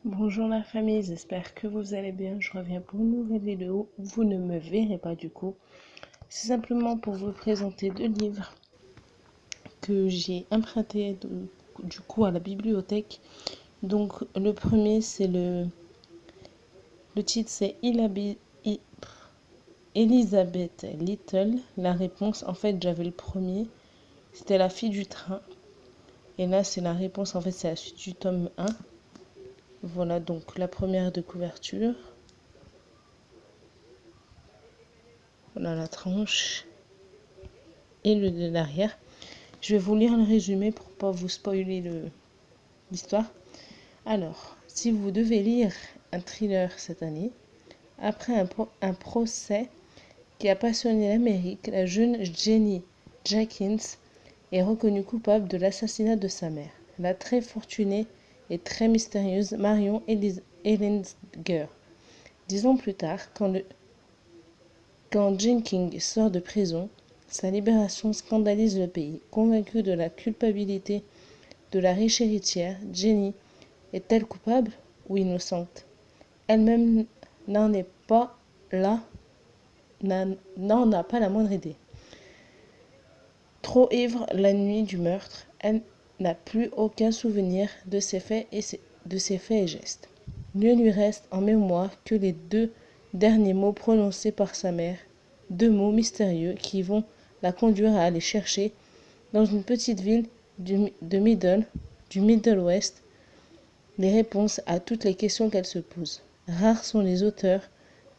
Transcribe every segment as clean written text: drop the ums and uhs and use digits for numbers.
Bonjour la famille, j'espère que vous allez bien. Je reviens pour une nouvelle vidéo. Vous ne me verrez pas du coup. C'est simplement pour vous présenter deux livres que j'ai empruntés du coup à la bibliothèque. Donc le premier c'est le titre c'est Elizabeth Little. La réponse, en fait j'avais le premier, c'était La fille du train. Et là c'est la réponse, en fait c'est la suite du tome 1. Voilà donc la première de couverture. Voilà la tranche et le de l'arrière. Je vais vous lire le résumé pour pas vous spoiler l'histoire. Alors, si vous devez lire un thriller cette année, après un procès qui a passionné l'Amérique, la jeune Jenny Jenkins est reconnue coupable de l'assassinat de sa mère, la très fortunée et très mystérieuse Marion Ellinger. 10 ans plus tard, quand Jenkins sort de prison, sa libération scandalise le pays. Convaincue de la culpabilité de la riche héritière, Jenny est-elle coupable ou innocente? Elle-même n'en est pas là, n'en a pas la moindre idée. Trop ivre la nuit du meurtre, elle n'a plus aucun souvenir de ses faits et gestes. Ne lui reste en mémoire que les 2 derniers mots prononcés par sa mère, 2 mots mystérieux qui vont la conduire à aller chercher dans une petite ville du Middle West les réponses à toutes les questions qu'elle se pose. Rares sont les auteurs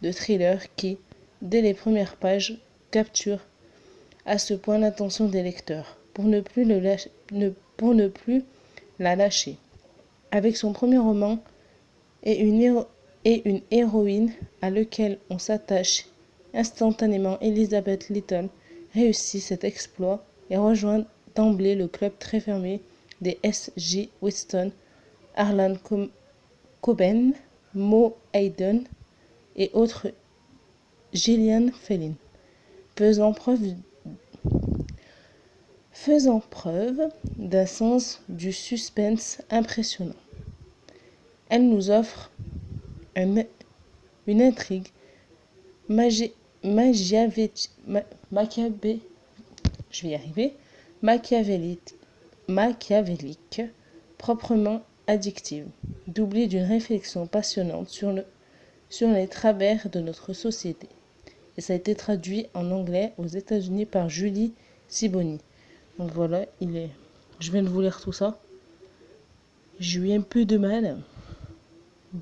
de thrillers qui, dès les premières pages, capturent à ce point l'attention des lecteurs, pour ne plus la lâcher. Avec son premier roman et une héroïne à laquelle on s'attache instantanément, Elizabeth Little réussit cet exploit et rejoint d'emblée le club très fermé des S.J. Winston, Harlan Coben, Mo Hayden et autres Gillian Flynn, faisant preuve d'un sens du suspense impressionnant. Elle nous offre une intrigue machiavélique, machiavélique, proprement addictive, doublée d'une réflexion passionnante sur les travers de notre société. Et ça a été traduit en anglais aux États-Unis par Julie Siboni. Donc voilà, je viens de vous lire tout ça. J'ai eu un peu de mal.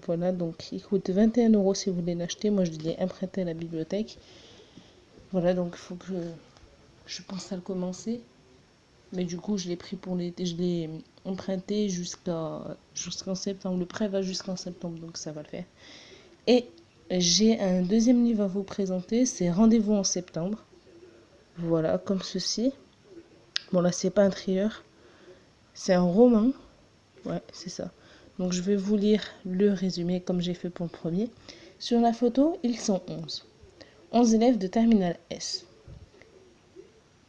Voilà, donc il coûte 21 € si vous voulez l'acheter. Moi, je l'ai emprunté à la bibliothèque. Voilà, donc il faut que je pense à le commencer. Mais du coup, je l'ai pris pour l'été. Je l'ai emprunté jusqu'en septembre. Le prêt va jusqu'en septembre, donc ça va le faire. Et j'ai un deuxième livre à vous présenter. C'est Rendez-vous en septembre. Voilà, comme ceci. Bon, là, c'est pas un thriller. C'est un roman. Ouais, c'est ça. Donc, je vais vous lire le résumé comme j'ai fait pour le premier. Sur la photo, ils sont 11. 11 élèves de terminale S.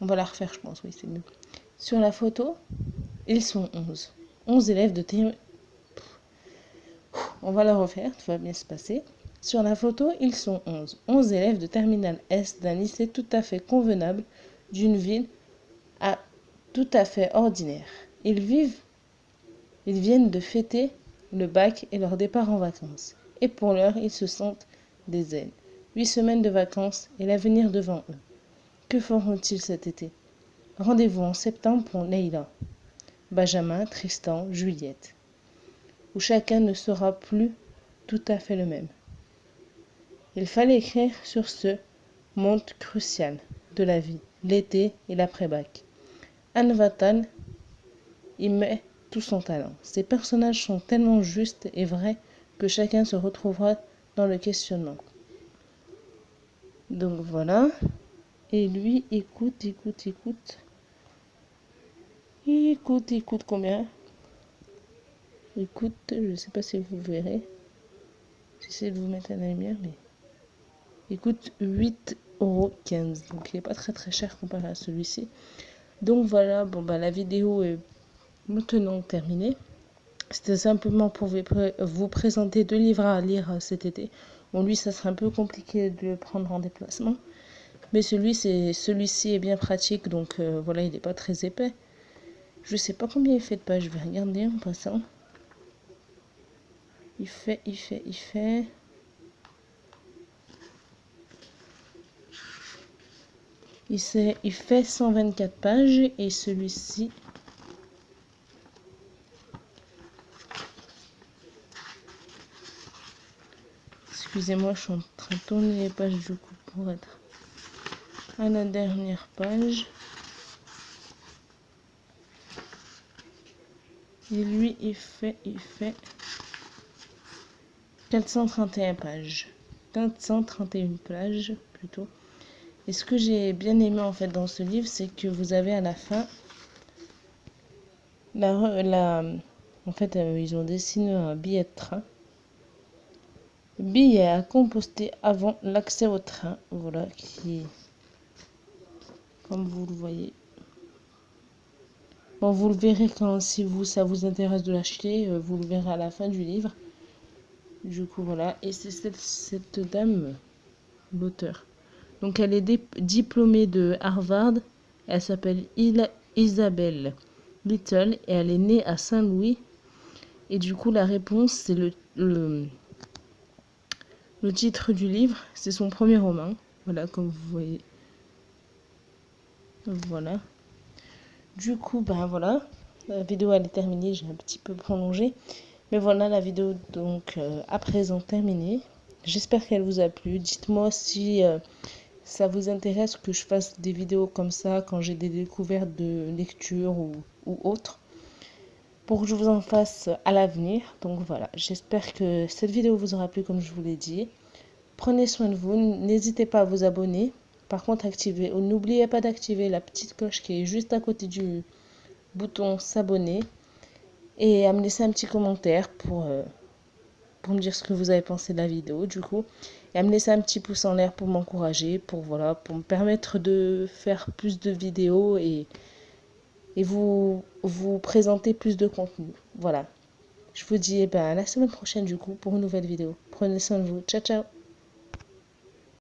On va la refaire, je pense. Oui, c'est mieux. Sur la photo, ils sont 11. 11 élèves de terminale... On va la refaire, tout va bien se passer. Sur la photo, ils sont 11. 11 élèves de terminale S d'un lycée tout à fait convenable d'une ville tout à fait ordinaire. Ils viennent de fêter le bac et leur départ en vacances. Et pour l'heure, ils se sentent des ailes. 8 semaines de vacances et l'avenir devant eux. Que feront-ils cet été? Rendez-vous en septembre pour Leila, Benjamin, Tristan, Juliette, où chacun ne sera plus tout à fait le même. Il fallait écrire sur ce monde crucial de la vie, l'été et l'après-bac. Anne Vatal y met tout son talent. Ces personnages sont tellement justes et vrais que chacun se retrouvera dans le questionnement. Donc voilà. Et lui, écoute combien? Écoute, je ne sais pas si vous verrez. J'essaie de vous mettre à la lumière, mais il coûte 8,15 €. Donc il n'est pas très cher comparé à celui-ci. Donc voilà, bon bah la vidéo est maintenant terminée. C'était simplement pour vous présenter 2 livres à lire cet été. Bon, lui, ça serait un peu compliqué de le prendre en déplacement. Mais celui-ci est bien pratique, donc voilà, il n'est pas très épais. Je sais pas combien il fait de pages, je vais regarder en passant. Il fait... Il fait 124 pages et celui-ci... Excusez-moi, je suis en train de tourner les pages du coup pour être à la dernière page. Et lui, il fait 431 pages. 431 pages plutôt. Et ce que j'ai bien aimé en fait dans ce livre, c'est que vous avez à la fin en fait, ils ont dessiné un billet de train. Billet à composter avant l'accès au train. Voilà, qui, comme vous le voyez. Bon, vous le verrez quand, si ça vous intéresse de l'acheter, vous le verrez à la fin du livre. Du coup, voilà. Et c'est cette dame, l'auteur. Donc, elle est diplômée de Harvard. Elle s'appelle Isabelle Little et elle est née à Saint-Louis. Et du coup, la réponse, c'est le titre du livre. C'est son premier roman. Voilà, comme vous voyez. Voilà. Du coup, ben voilà. La vidéo, elle est terminée. J'ai un petit peu prolongé. Mais voilà, la vidéo, donc, à présent terminée. J'espère qu'elle vous a plu. Dites-moi si ça vous intéresse que je fasse des vidéos comme ça quand j'ai des découvertes de lecture ou autre. Pour que je vous en fasse à l'avenir. Donc voilà, j'espère que cette vidéo vous aura plu comme je vous l'ai dit. Prenez soin de vous, n'hésitez pas à vous abonner. Par contre, n'oubliez pas d'activer la petite cloche qui est juste à côté du bouton s'abonner. Et à me laisser un petit commentaire pour me dire ce que vous avez pensé de la vidéo du coup. Et à me laisser un petit pouce en l'air pour m'encourager, pour me permettre de faire plus de vidéos et vous présenter plus de contenu. Voilà. Je vous dis à la semaine prochaine du coup pour une nouvelle vidéo. Prenez soin de vous. Ciao ciao.